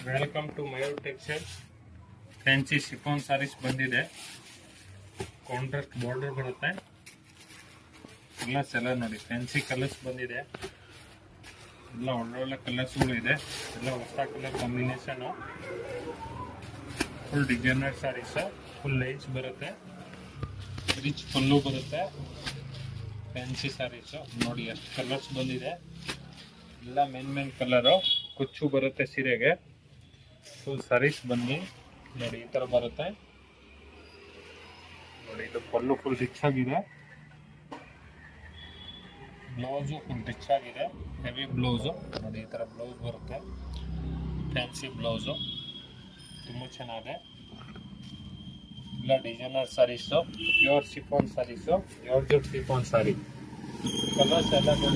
Welcome to Mayur textile. Fancy chiffon saris ಬಂದಿದೆ. Contrast border ಬರುತ್ತೆ. Colours ಎಲ್ಲ ನೋಡಿ, ಫ್ಯಾನ್ಸಿ ಕಲರ್ಸ್ ಬಂದಿದೆ. ಎಲ್ಲ ಒಳ್ಳೊಳ್ಳೆ ಕಲರ್ಸ್ಗಳು ಇದೆ. ಎಲ್ಲ ಹೊಸ colour combination. Full designer sarees, full lines ಬರುತ್ತೆ, ರಿಚ್ ಪಲ್ಲು ಬರುತ್ತೆ. ಫ್ಯಾನ್ಸಿ ಸಾರೀಸ್ ನೋಡಿ ಎಷ್ಟು ಕಲರ್ಸ್ ಬಂದಿದೆ. ಎಲ್ಲ ಮೇನ್ ಕಲರು ಕುಚ್ಚು ಬರುತ್ತೆ ಸೀರೆಗೆ. ಫುಲ್ ಸಾರೀಸ್ ಬನ್ನಿ ನೋಡಿ, ಈ ತರ ಬರುತ್ತೆ ನೋಡಿ. ಇದು ಪಲ್ಲು ಫುಲ್ ರಿಚ್ ಆಗಿದೆ, ಬ್ಲೌಸು ಫುಲ್ ರಿಚ್ ಆಗಿದೆ, ಹೆವಿ ಬ್ಲೌಸು ನೋಡಿ. ಈ ತರ ಬ್ಲೌಸ್ ಬರುತ್ತೆ, ಫ್ಯಾನ್ಸಿ ಬ್ಲೌಸು ತುಂಬ ಚೆನ್ನಾಗಿದೆ. ಎಲ್ಲ ಡಿಸೈನರ್ ಸಾರೀಸು, ಪ್ಯೂರ್ ಶಿಫಾನ್ ಸಾರೀಸು, ಜಾರ್ಜೆಟ್ ಶಿಫಾನ್ ಸಾರಿ. ಕಲರ್ಸ್ ಎಲ್ಲ ನೋಡಿ.